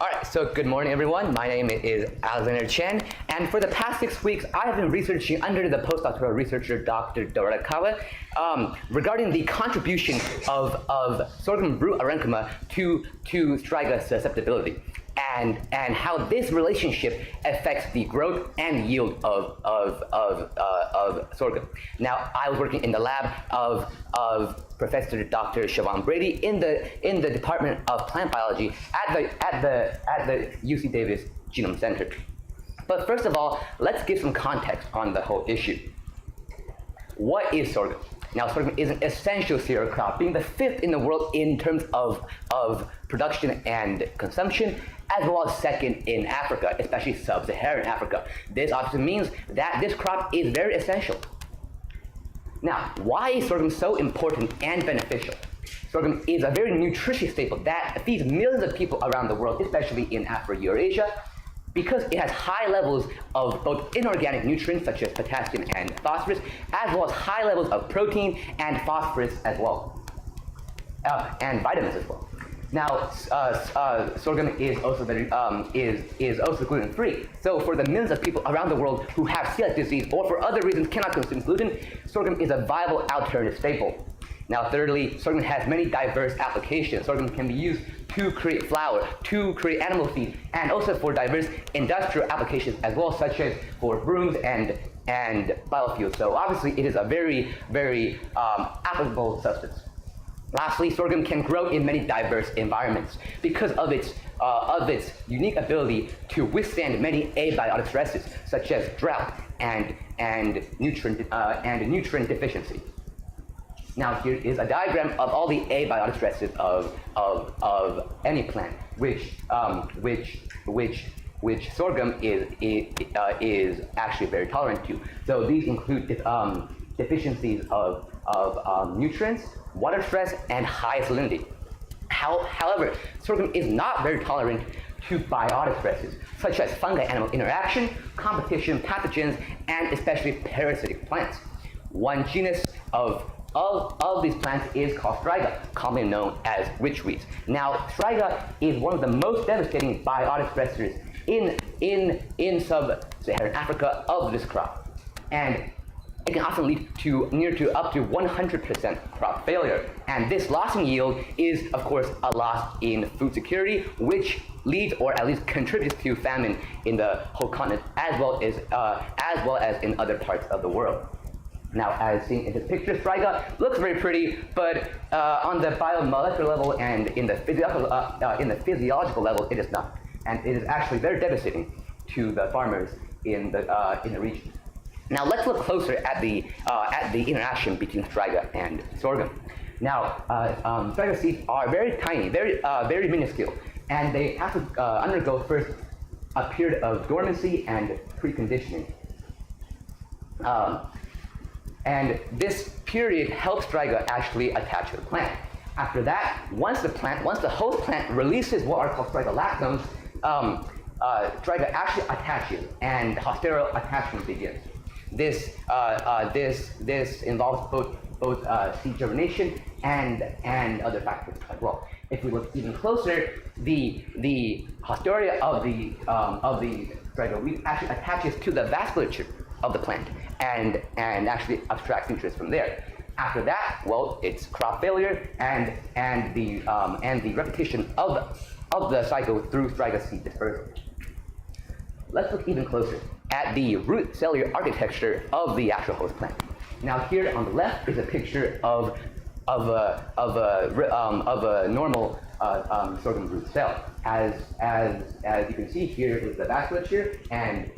All right, so good morning, everyone. My name is Alexander Chen, and for the past 6 weeks, I have been researching under the postdoctoral researcher Dr. Dorota Kawa regarding the contribution of sorghum root aerenchyma to Striga susceptibility, and how this relationship affects the growth and yield of sorghum. Now, I was working in the lab of Professor Dr. Siobhan Brady in the Department of Plant Biology at the UC Davis Genome Center. But first of all, let's give some context on the whole issue. What is sorghum? Now, sorghum is an essential cereal crop, being the 5th in the world in terms of production and consumption, as well as 2nd in Africa, especially sub-Saharan Africa. This obviously means that this crop is very essential. Now, why is sorghum so important and beneficial? Sorghum is a very nutritious staple that feeds millions of people around the world, especially in Afro-Eurasia, because it has high levels of both inorganic nutrients such as potassium and phosphorus, as well as high levels of protein and phosphorus as well, and vitamins as well. Now, sorghum is also is also gluten-free. So for the millions of people around the world who have celiac disease or for other reasons cannot consume gluten, sorghum is a viable alternative staple. Now, thirdly, sorghum has many diverse applications. Sorghum can be used to create flour, to create animal feed, and also for diverse industrial applications as well, such as for brooms and biofuels. So obviously, it is a very, very applicable substance. Lastly, sorghum can grow in many diverse environments because of its unique ability to withstand many abiotic stresses, such as drought and nutrient deficiency. Now, here is a diagram of all the abiotic stresses of any plant, which sorghum is actually very tolerant to. So these include deficiencies of nutrients, water stress, and high salinity. However, sorghum is not very tolerant to biotic stresses, such as fungi-animal interaction, competition, pathogens, and especially parasitic plants. One genus of these plants is called Striga, commonly known as witchweeds. Now, Striga is one of the most devastating biotic stressors in sub-Saharan Africa of this crop, and it can often lead to up to 100% crop failure. And this loss in yield is, of course, a loss in food security, which leads or at least contributes to famine in the whole continent, as well as in other parts of the world. Now, as seen in this picture, Striga looks very pretty, but on the biomolecular level and in the physiological level, it is not, and it is actually very devastating to the farmers in the region. Now, let's look closer at the interaction between Striga and sorghum. Now, Striga seeds are very tiny, very minuscule, and they have to undergo first a period of dormancy and preconditioning. And this period helps Striga actually attach to the plant. After that, once the host plant releases what are called Striga lactones, Striga actually attaches, and hostile attachment begins. This involves both seed germination and other factors as well. If we look even closer, the hostility of the Striga weed actually attaches to the vasculature of the plant and actually abstracts nutrients from there. After that, well, it's crop failure and the repetition of the cycle through Striga seed dispersal. Let's look even closer at the root cellular architecture of the actual host plant. Now, here on the left is a picture of a normal sorghum root cell. As you can see, here is the vasculature, and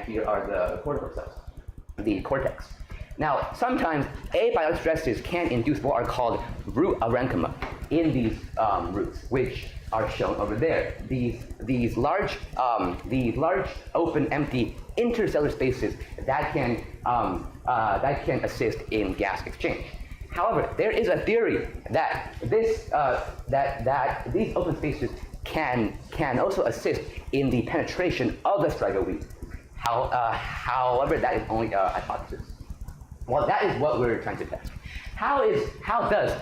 here are the cortical cells, the cortex. Now, sometimes abiotic stresses can induce what are called root aerenchyma in these roots, which are shown over there. These large open, empty intercellular spaces that can assist in gas exchange. However, there is a theory that these open spaces can also assist in the penetration of the Striga weed. However, that is only a hypothesis. Well, that is what we're trying to test. How does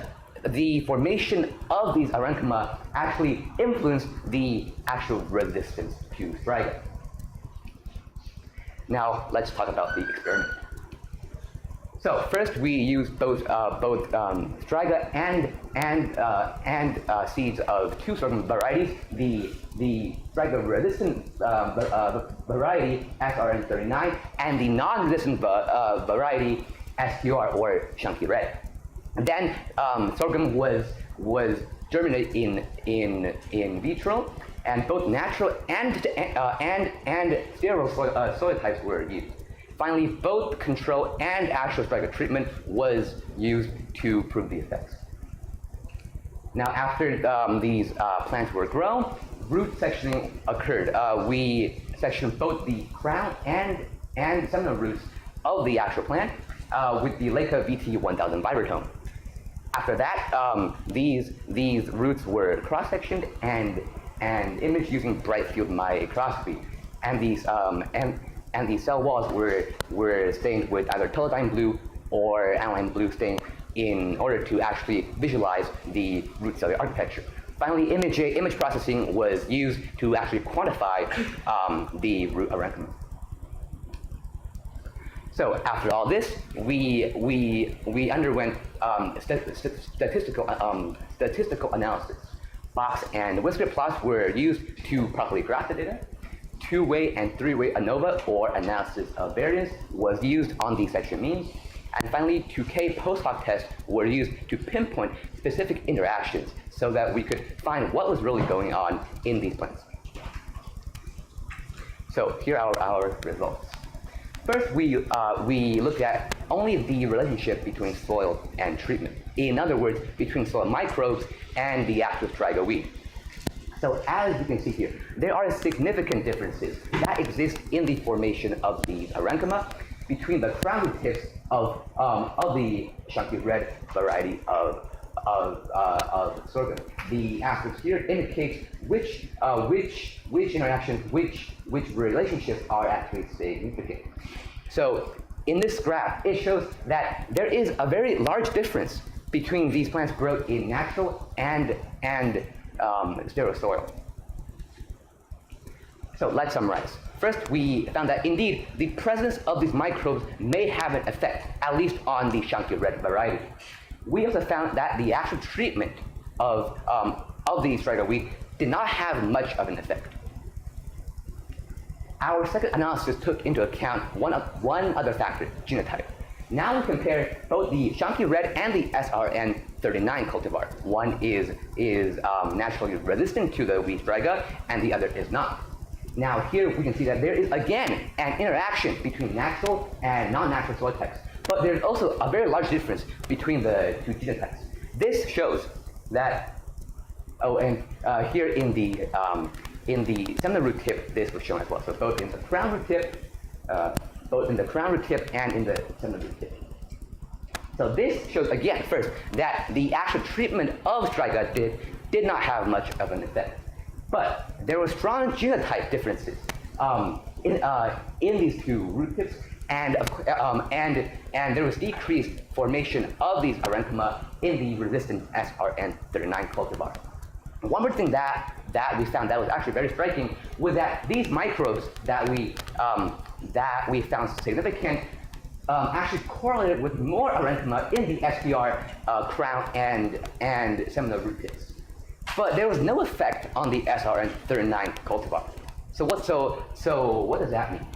the formation of these aerenchyma actually influence the actual resistance to Striga. Now let's talk about the experiment. So first we use both Striga and seeds of two sorghum varieties. The Striga resistant variety SRN39 and the non-resistant variety SQR or chunky red. And then sorghum was germinated in vitro, and both natural and sterile soil types were used. Finally, both control and actual Striga treatment was used to prove the effects. Now, after these plants were grown, root sectioning occurred. We sectioned both the crown and seminal roots of the actual plant with the Leica VT1000 vibrotome. After that, these roots were cross-sectioned and imaged using bright field microscopy, and these cell walls were stained with either teledyne blue or aniline blue stain in order to actually visualize the root cellular architecture. Finally, image processing was used to actually quantify the root aerenchyma. So after all this, we underwent statistical analysis. Box and whisker plots were used to properly graph the data. Two-way and three-way ANOVA, or analysis of variance, was used on the section means. And finally, 2K post-hoc tests were used to pinpoint specific interactions so that we could find what was really going on in these plants. So here are our results. First, we looked at only the relationship between soil and treatment. In other words, between soil microbes and the actual Striga weed. So as you can see here, there are significant differences that exist in the formation of these aerenchyma between the crown root tips of the chunky red variety of sorghum. The asterisk here indicates which interactions, which relationships are actually significant. So in this graph, it shows that there is a very large difference between these plants grown in natural and sterile soil. So let's summarize. First, we found that indeed the presence of these microbes may have an effect, at least on the chunky red variety. We also found that the actual treatment of the Striga weed did not have much of an effect. Our second analysis took into account one other factor, genotype. Now we compare both the chunky red and the SRN39 cultivar. One is naturally resistant to the wheat Striga, and the other is not. Now here we can see that there is again an interaction between natural and non-natural soil types, but there's also a very large difference between the two genotypes. This shows that, here in the seminal root tip, this was shown as well. So both in the crown root tip, and in the seminal root tip. So this shows again, first, that the actual treatment of Striga did not have much of an effect. But there were strong genotype differences in these two root tips, and there was decreased formation of these aerenchyma in the resistant SRN39 cultivar. One more thing that we found that was actually very striking was that these microbes that we found significant actually correlated with more aerenchyma in the SPR crown and seminal root tips. But there was no effect on the SRN39 cultivar. So what does that mean?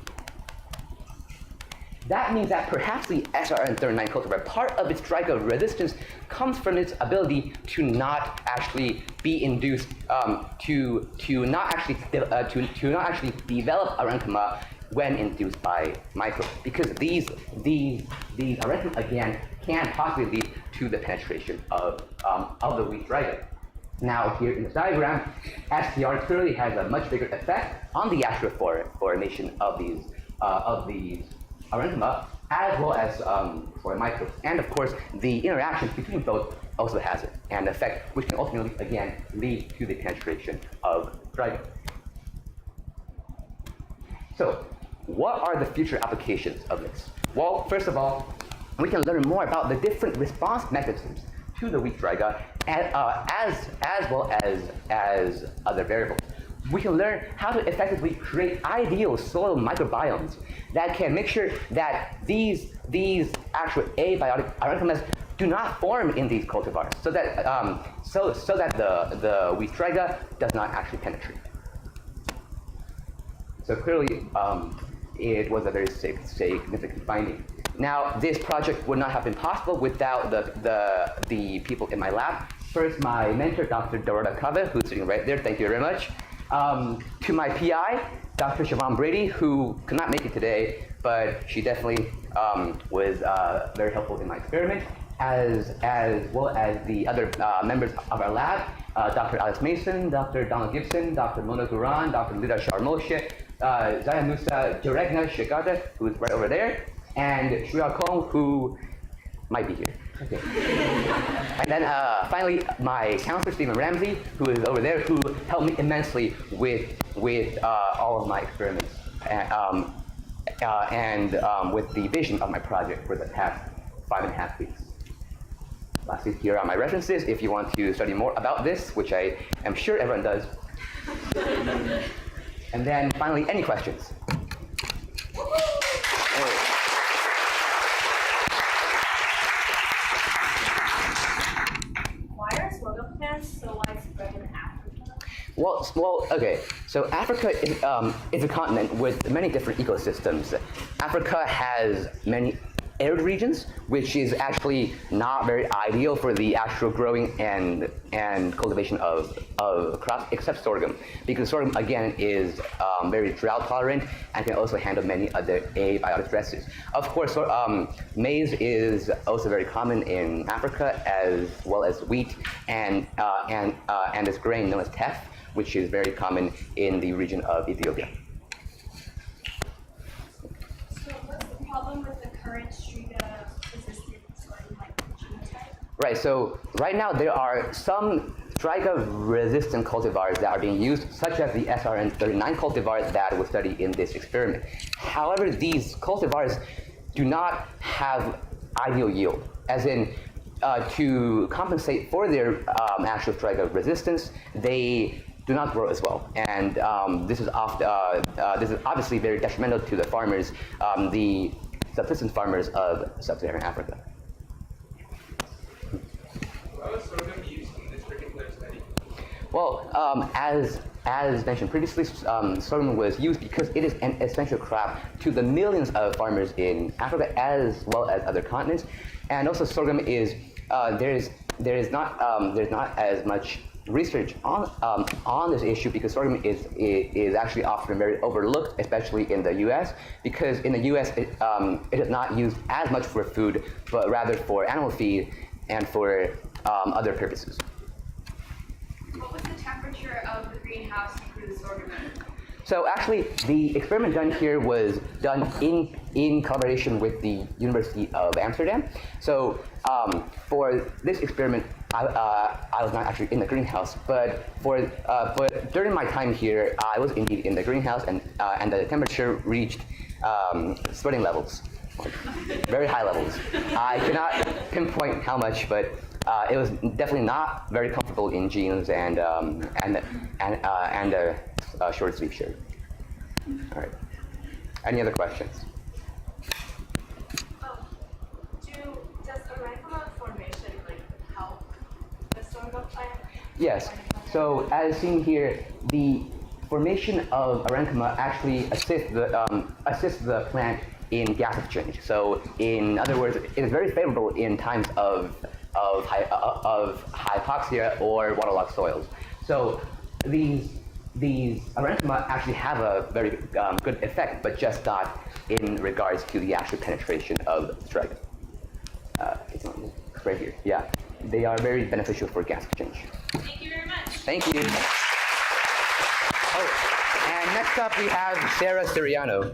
That means that perhaps the SRN39 cultivar, part of its Striga resistance comes from its ability to not actually be induced, to not actually develop aerenchyma when induced by microbes, because these aerenchyma again can possibly lead to the penetration of the wheat Striga. Now here in this diagram, SPR clearly has a much bigger effect on the actual formation of these aerenchyma, as well as for microbes. And of course, the interaction between both also has an effect, which can ultimately, again, lead to the penetration of Striga. So, what are the future applications of this? Well, first of all, we can learn more about the different response mechanisms to the wheat Striga, as well as other variables. We can learn how to effectively create ideal soil microbiomes that can make sure that these actual abiotic aerenchymas do not form in these cultivars, so that so that the wheat Striga does not actually penetrate. So clearly, it was a very significant finding. Now, this project would not have been possible without the people in my lab. First, my mentor, Dr. Dorota Kawa, who's sitting right there. Thank you very much. To my PI, Dr. Siobhan Brady, who could not make it today, but she definitely was very helpful in my experiment, as well as the other members of our lab, Dr. Alex Mason, Dr. Donald Gibson, Dr. Mona Guran, Dr. Lida Sharmoshe, Zaya Musa, Jiregna Shekata, who is right over there, and Striga, who might be here. Okay. And then finally, my counselor, Stephen Ramsey, who is over there, who helped me immensely with all of my experiments and with the vision of my project for the past 5.5 weeks. Lastly, here are my references if you want to study more about this, which I am sure everyone does. And then finally, any questions? So widespread in Africa? Well, okay. So Africa is a continent with many different ecosystems. Africa has many arid regions, which is actually not very ideal for the actual growing and cultivation of crops, except sorghum, because sorghum again is very drought tolerant and can also handle many other abiotic stresses. Of course, maize is also very common in Africa, as well as wheat and this grain known as teff, which is very common in the region of Ethiopia. So what's the problem with the current Striga resistant genotype? Right, so right now there are some Striga-resistant cultivars that are being used, such as the SRN39 cultivar that was studied in this experiment. However, these cultivars do not have ideal yield, as in to compensate for their actual Striga resistance, they do not grow as well, and this is obviously very detrimental to the farmers, the subsistence farmers of sub-Saharan Africa. How was sorghum used in this particular study? Well, as mentioned previously, sorghum was used because it is an essential crop to the millions of farmers in Africa as well as other continents, and also sorghum is there's not as much research on this issue, because sorghum is actually often very overlooked, especially in the U.S. because in the U.S. it is not used as much for food, but rather for animal feed and for other purposes. What was the temperature of the greenhouse you grew the sorghum in? So actually, the experiment done here was done in collaboration with the University of Amsterdam. So for this experiment, I was not actually in the greenhouse, but during my time here, I was indeed in the greenhouse, and the temperature reached sweating levels, very high levels. I cannot pinpoint how much, but it was definitely not very comfortable in jeans and a short sleeve shirt. All right. Any other questions? Does aerenchyma formation help the sorghum plant? Yes. So as seen here, the formation of aerenchyma actually assists the plant in gas exchange. So in other words, it is very favorable in times of hypoxia or waterlogged soils. So these aerenchyma actually have a very good effect, but just not in regards to the actual penetration of Striga. It's right here. Yeah, they are very beneficial for gas exchange. Thank you very much. Thank you. Oh, and next up we have Sarah Siriano.